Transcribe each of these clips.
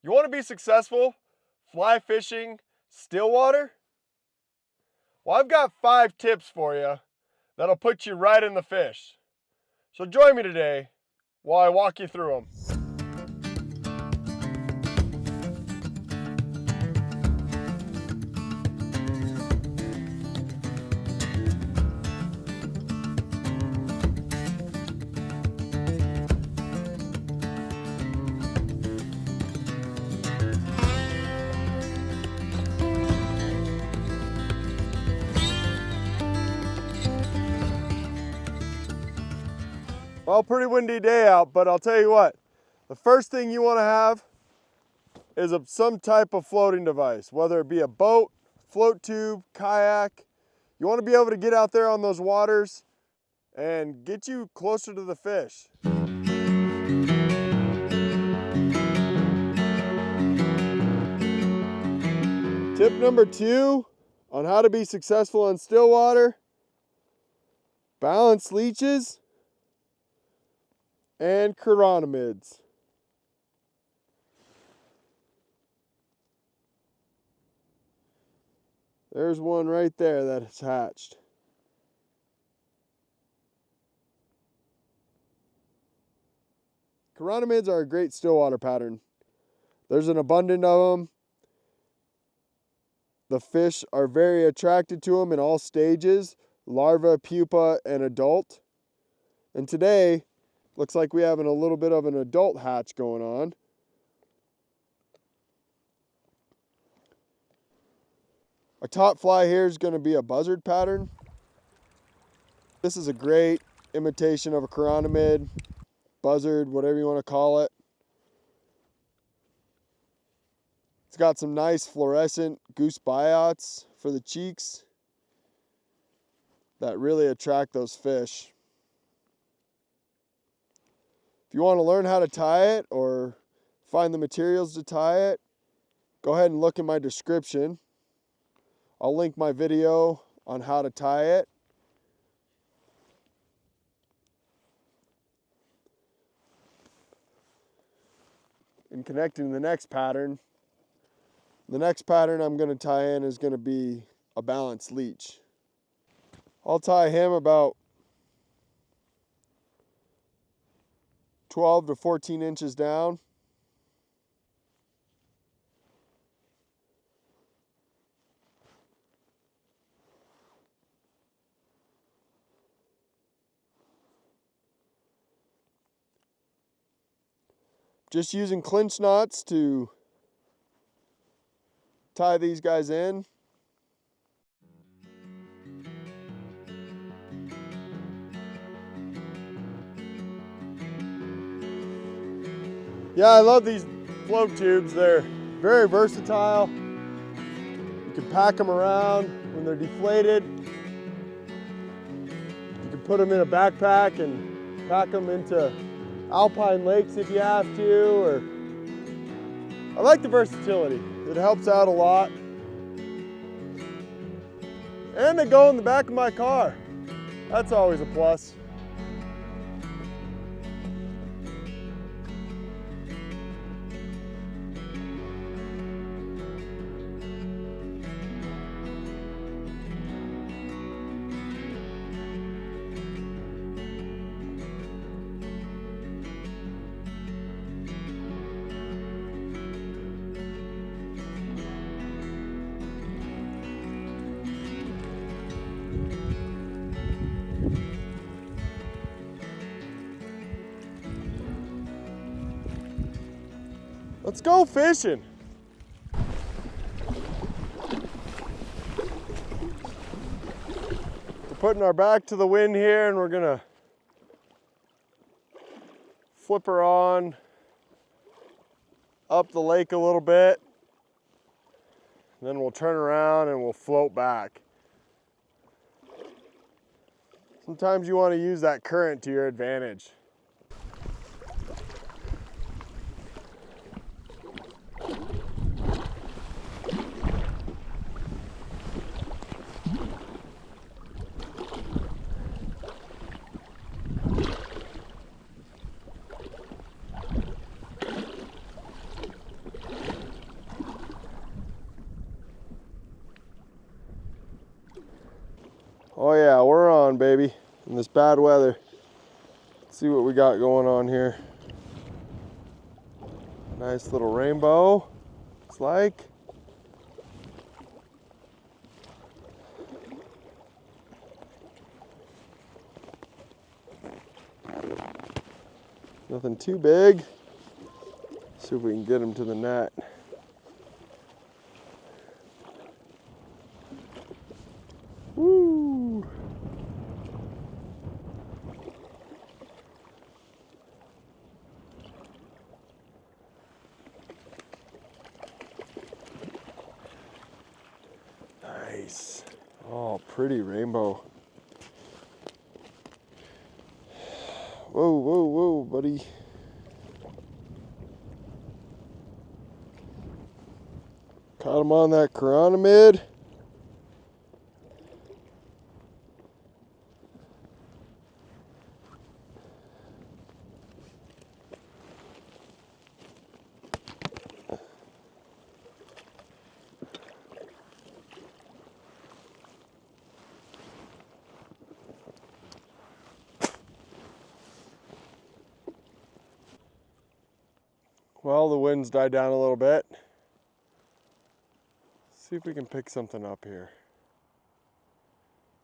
You want to be successful fly fishing Stillwater? Well, I've got 5 tips for you that'll put you right in the fish. So join me today while I walk you through them. Well, pretty windy day out, but I'll tell you what, the first thing you want to have is some type of floating device, whether it be a boat, float tube, kayak. You want to be able to get out there on those waters and get you closer to the fish. Tip number 2 on how to be successful on Stillwater: balanced leeches and chironomids. There's one right there that is hatched. Chironomids are a great Stillwater pattern. There's an abundance of them. The fish are very attracted to them in all stages: larva, pupa, and adult. And today, looks like we have a little bit of an adult hatch going on. Our top fly here is going to be a buzzard pattern. This is a great imitation of a chironomid, buzzard, whatever you want to call it. It's got some nice fluorescent goose biots for the cheeks that really attract those fish. If you want to learn how to tie it or find the materials to tie it, go ahead and look in my description. I'll link my video on how to tie it. In connecting the next pattern I'm going to tie in is going to be a balanced leech. I'll tie him about 12 to 14 inches down. Just using clinch knots to tie these guys in. Yeah, I love these float tubes. They're very versatile. You can pack them around when they're deflated. You can put them in a backpack and pack them into alpine lakes if you have to. Or I like the versatility. It helps out a lot. And they go in the back of my car. That's always a plus. Let's go fishing. We're putting our back to the wind here and we're gonna flip her on up the lake a little bit. Then we'll turn around and we'll float back. Sometimes you want to use that current to your advantage. in this bad weather. Let's see what we got going on here. Nice little rainbow, looks like. Nothing too big. See if we can get him to the net. Woo! Nice. Oh, pretty rainbow. Whoa, whoa, whoa, buddy. Caught him on that chironomid. Well, the wind's died down a little bit. See if we can pick something up here.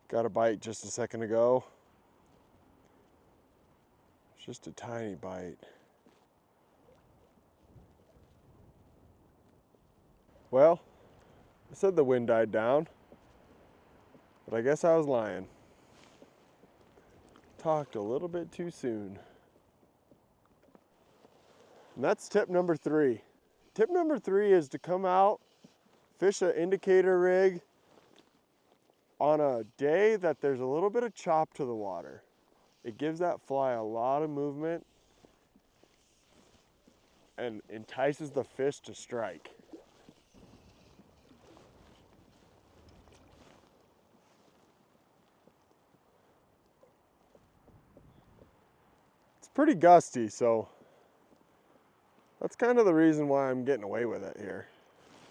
Got a bite just a second ago. It's just a tiny bite. Well, I said the wind died down, but I guess I was lying. Talked a little bit too soon. And that's tip number 3. Tip number 3 is to come out, fish an indicator rig on a day that there's a little bit of chop to the water. It gives that fly a lot of movement and entices the fish to strike. It's pretty gusty, so that's kind of the reason why I'm getting away with it here.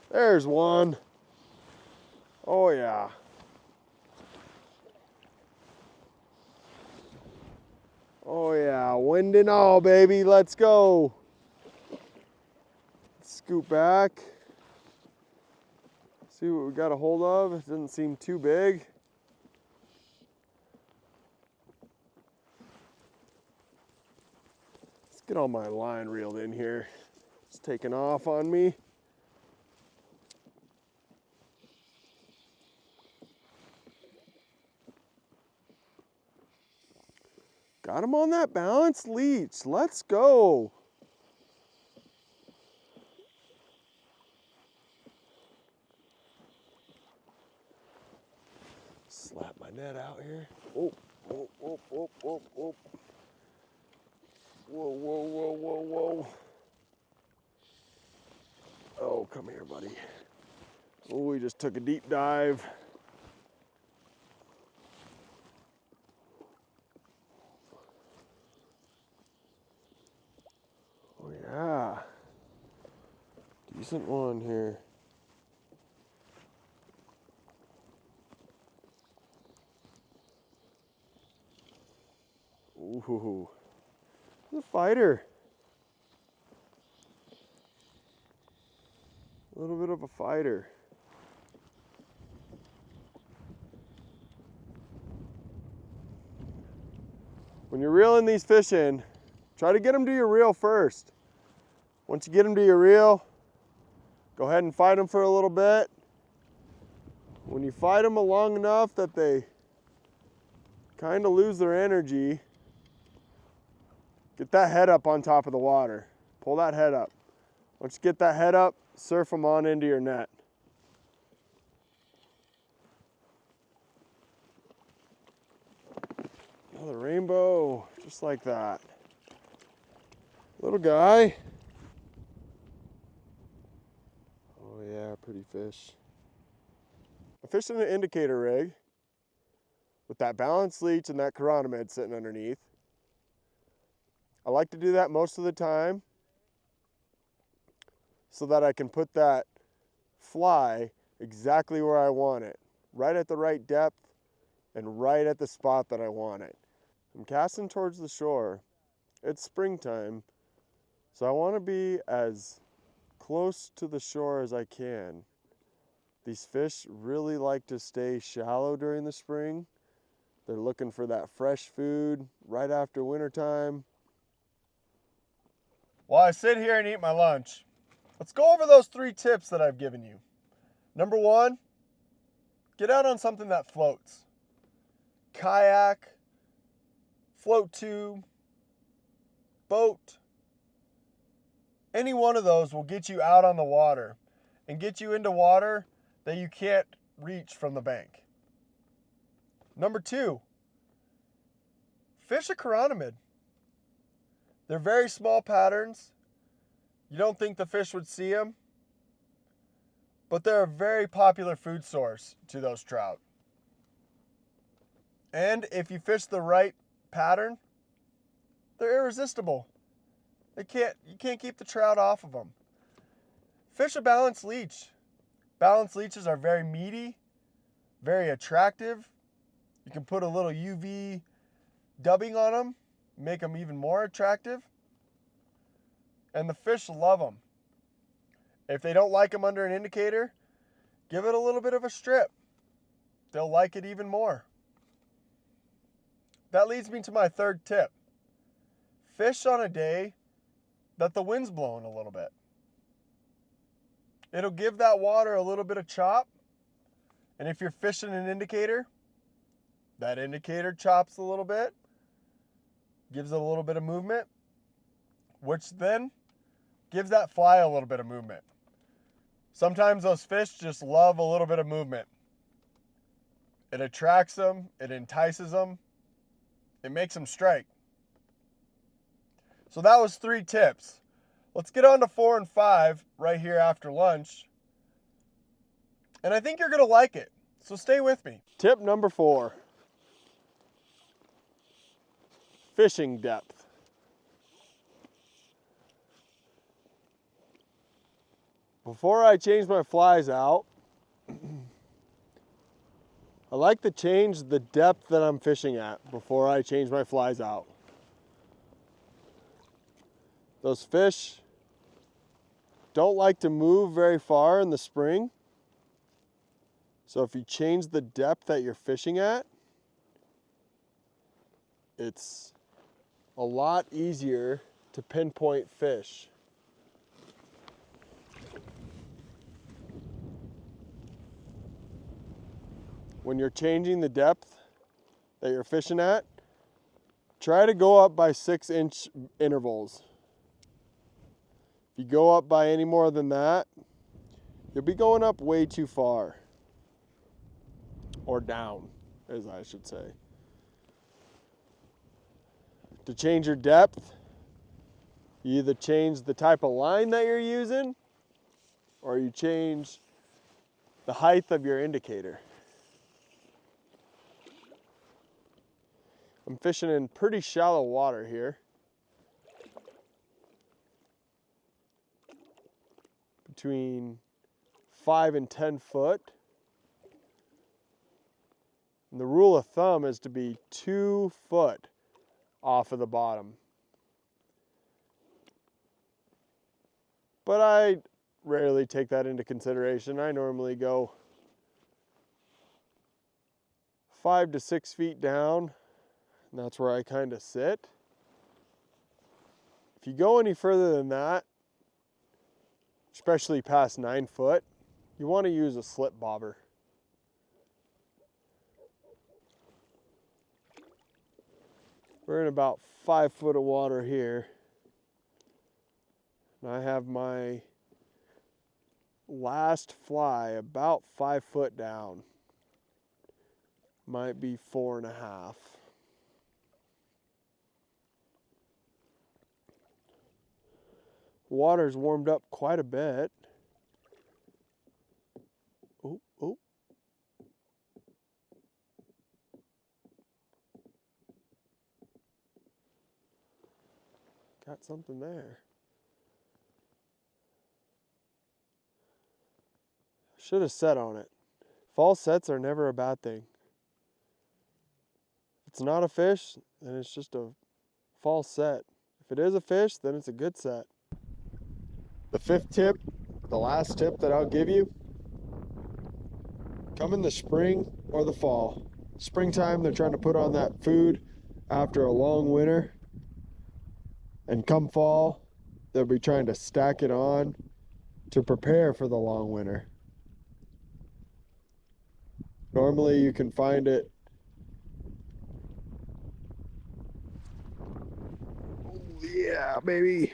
There's one. Oh yeah. Oh yeah, wind and all, baby, let's go. Scoot back. See what we got a hold of. It doesn't seem too big. Let's get all my line reeled in here. It's taking off on me. Got him on that balanced leech. Let's go. Slap my net out here. Oh, whoa, whoa, whoa, whoa, whoa. Whoa, whoa, whoa, whoa, whoa. Oh, come here, buddy. Oh, we just took a deep dive. Oh, yeah. Decent one here. Ooh, the fighter. A little bit of a fighter. When you're reeling these fish in, try to get them to your reel first. Once you get them to your reel, go ahead and fight them for a little bit. When you fight them long enough that they kind of lose their energy, get that head up on top of the water. Pull that head up. Once you get that head up, surf them on into your net. Another rainbow, just like that. Little guy. Oh yeah, pretty fish. I fished in an indicator rig with that balanced leech and that chironomid sitting underneath. I like to do that most of the time so that I can put that fly exactly where I want it, right at the right depth, and right at the spot that I want it. I'm casting towards the shore. It's springtime, so I want to be as close to the shore as I can. These fish really like to stay shallow during the spring. They're looking for that fresh food right after wintertime. While I sit here and eat my lunch, let's go over those 3 tips that I've given you. Number 1, get out on something that floats. Kayak, float tube, boat. Any one of those will get you out on the water and get you into water that you can't reach from the bank. Number 2, fish a chironomid. They're very small patterns. You don't think the fish would see them, but they're a very popular food source to those trout. And if you fish the right pattern, they're irresistible. You can't keep the trout off of them. Fish a balanced leech. Balanced leeches are very meaty, very attractive. You can put a little UV dubbing on them, make them even more attractive. And the fish love them. If they don't like them under an indicator, give it a little bit of a strip. They'll like it even more. That leads me to my 3rd tip. Fish on a day that the wind's blowing a little bit. It'll give that water a little bit of chop. And if you're fishing an indicator, that indicator chops a little bit, gives it a little bit of movement, which then gives that fly a little bit of movement. Sometimes those fish just love a little bit of movement. It attracts them, it entices them, it makes them strike. So that was 3 tips. Let's get on to 4 and 5 right here after lunch. And I think you're going to like it. So stay with me. Tip number 4. Fishing depth. Before I change my flies out, I like to change the depth that I'm fishing at before I change my flies out. Those fish don't like to move very far in the spring. So if you change the depth that you're fishing at, it's a lot easier to pinpoint fish. When you're changing the depth that you're fishing at, try to go up by 6-inch intervals. If you go up by any more than that, you'll be going up way too far. Or down, as I should say. To change your depth, you either change the type of line that you're using, or you change the height of your indicator. I'm fishing in pretty shallow water here. Between 5 and 10 foot. And the rule of thumb is to be 2 foot off of the bottom. But I rarely take that into consideration. I normally go 5 to 6 feet down, and that's where I kind of sit. If you go any further than that, especially past 9 foot, you want to use a slip bobber. We're in about 5 foot of water here. And I have my last fly about 5 foot down. Might be 4.5. Water's warmed up quite a bit. Oh. Got something there. Should have set on it. False sets are never a bad thing. it's not a fish, then it's just a false set. If it is a fish, then it's a good set. The fifth tip, the last tip that I'll give you, come in the spring or the fall. Springtime, they're trying to put on that food after a long winter. And come fall, they'll be trying to stack it on to prepare for the long winter. Normally you can find it. Oh yeah, baby.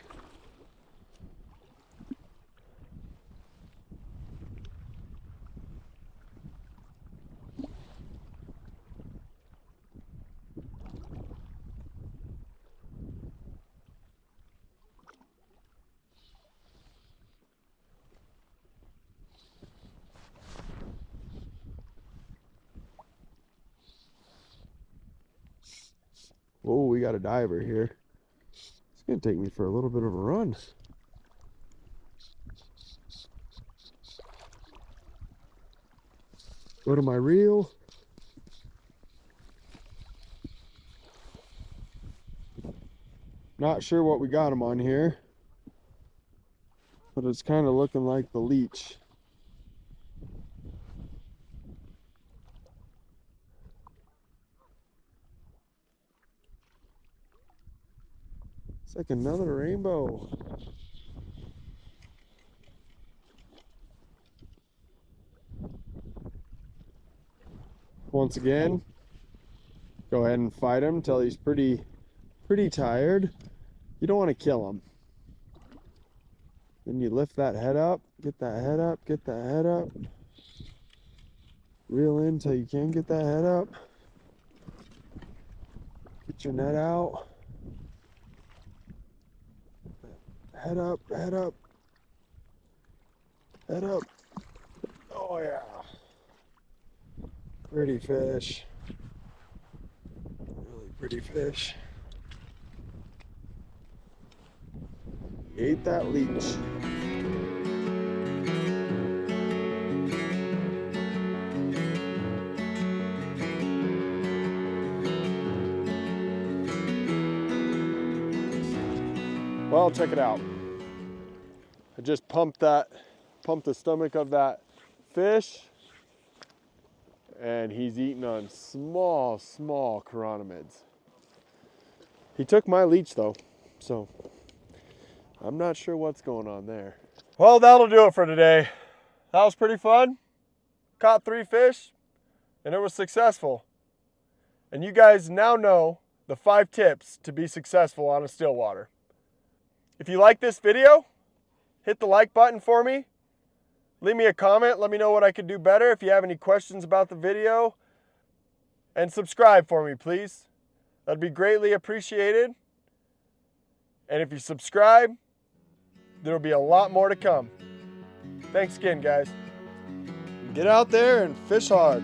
Oh, we got a diver here. It's gonna take me for a little bit of a run. Go to my reel. Not sure what we got him on here, but it's kind of looking like the leech. It's like another rainbow. Once again, go ahead and fight him until he's pretty tired. You don't want to kill him. Then you lift that head up, get that head up, get that head up. Reel in till you can get that head up. Get your net out. Head up, head up, head up. Oh yeah. Pretty fish. Really pretty fish. Ate that leech. Well, check it out. I just pumped the stomach of that fish, and he's eating on small chironomids. He took my leech though, so I'm not sure what's going on there. Well, that'll do it for today. That was pretty fun. Caught 3 fish, and it was successful. And you guys now know the 5 tips to be successful on a Stillwater. If you like this video, hit the like button for me. Leave me a comment. Let me know what I could do better. If you have any questions about the video, and subscribe for me, please. That'd be greatly appreciated. And if you subscribe, there'll be a lot more to come. Thanks again, guys. Get out there and fish hard.